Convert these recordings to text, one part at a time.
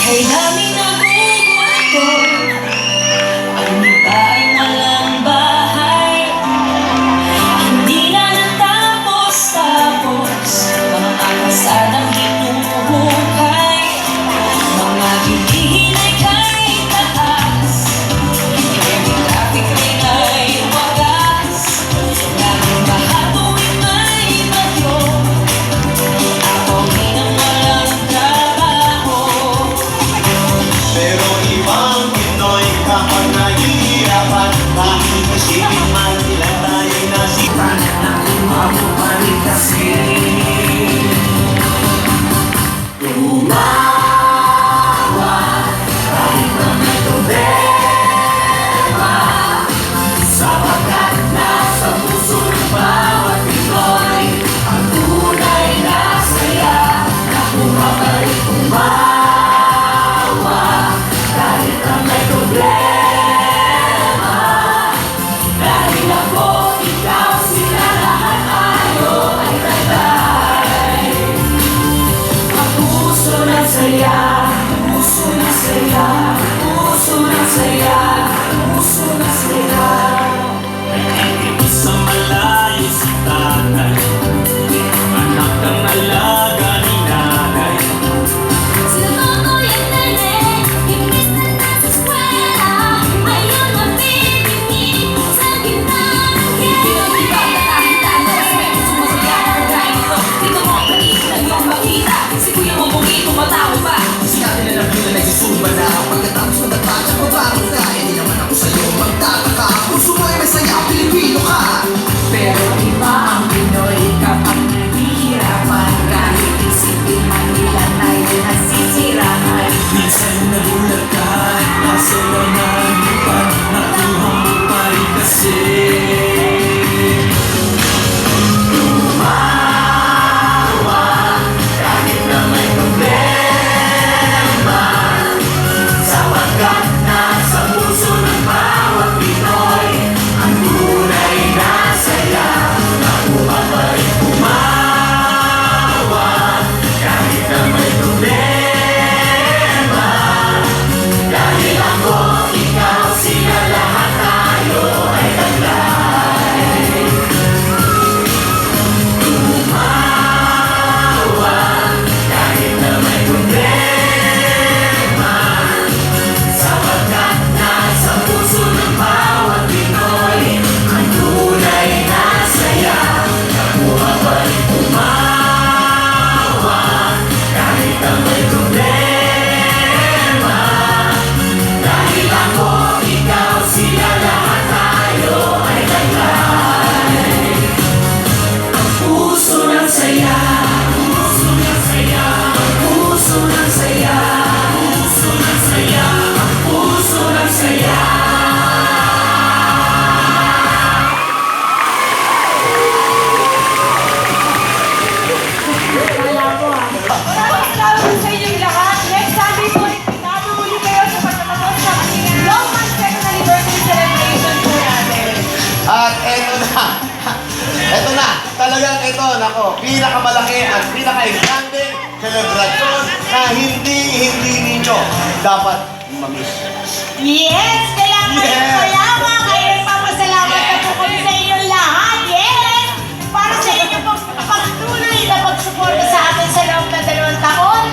Kay dami nagugusto, ang iba ay walang bahay. Hindi na natapos-tapos mga kasadang hinuhukay. Mga hinihinay kay taas, every traffic ring ay wagas. Laging baha tuwing may bagyo, ako ng walang trabaho. Pero ibang Pinoy kapag nahihirapan, kahit isipin man nila tayo'y nasipan, nakuha pa rin kasi. Tumawa kahit na may problema, sapagkat nasa puso ng bawat Pinoy ang tunay na saya. Nakuha pa rin tumawa kahit na may problema. Dahil ako, ikaw, sila lahat tayo ay tatay. Ang puso ng saya, puso ng saya, puso ng saya, puso ng saya. Dito sa malayo si tatay, anak ng alaga ni nanay. Sila Totoy at Nene, imbis na nasa eskwela, ayun mabibigay sa gitna ng gera. Di ba nakakita na sa may sumasaya na kagaya nito? Dito mo ang kanina na iyong makita, si Kuya mo bungi tumatawa pa. Sinabi na lang yun na nagsisumba na, pagkatapos magtatapos at mabago na, hindi naman ako sa'yo magtataka. Puso mo ay masaya, Pilipino ka. Pero iba ang Pinoy kapag nahihirapan, kahit isipin man nila tayo nasisirahan. Minsan nagulat ka, nasaya na ipan, nakuha mo pa rin kasi. Tumawa kahit na may problema, sapagkat nasa puso ng bawat Pinoy ang tunay na saya. Nakuha pa rin tumawa kahit na may problema. Dahil ako, ikaw, sila lahat tayo ay taglay. Tumawa kahit na may problema, sapagkat nasa puso ng bawat Pinoy ang tunay na saya. Nakuha pa rin tumawa kahit na may problema. Dahil ako, ikaw, sila lahat tayo ay taglay. Ang puso ng saya, puso ng saya, ang puso ng saya, puso ng saya, ang puso ng saya. Salamat sa inyong lahat. Next Sunday po, nakabuli kayo sa pagtatapos sa Long Month Second Anniversary Celebration po natin. At eto na, talagang ito, nako, pinakamalaki at pinaka-exciting celebration na hindi ninyo dapat mamiss. Yes! Kailangan Yes! kayo lamang. Kaya papasalamat na po kami sa inyong lahat. Yes! Para sa inyong pagtuloy na pagsuporta sa atin sa loob ng 2 taon.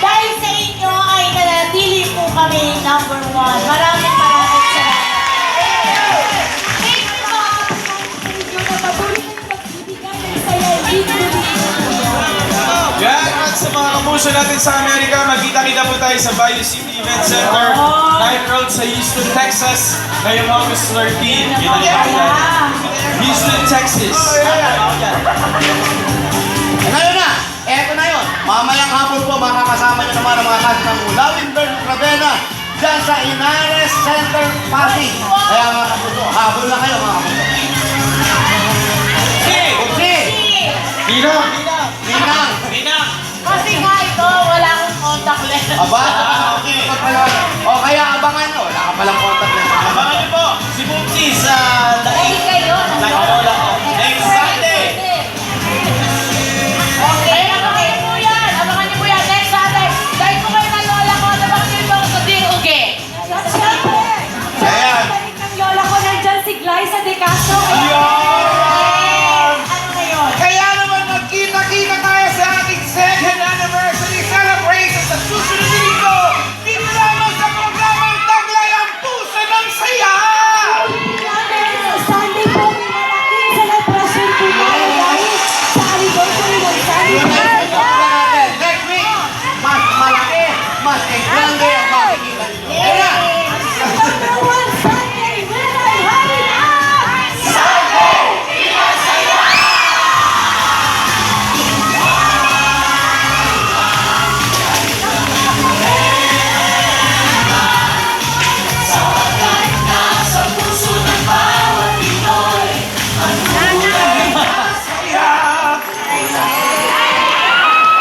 Dahil sa inyo ay nanatili po kami number 1. Maraming salamat. Thank you po. Thank you na patuloy na magbibigay ng saya dito. Yan, at sa mga kapuso natin sa Amerika, magkita-kita po tayo sa Bayou City Event Center, 9th Road sa Houston, Texas, ngayong August 13. Kita-kita Houston, Texas. Ngayon na, eto na yun. Mamayang hapon po, makakasama nyo naman ang mga kasi ng Lavender Ravenna dyan sa Inares Center, Pasig. Kaya mga kapuso, habol na kayo mga kapuso. Upsi! Ninang! Ninang! Kasi nga ito, wala akong contact lens. Aba, okay. O kaya abangan nyo, wala ka palang contact lens. Abangan niyo po si Bubsy sa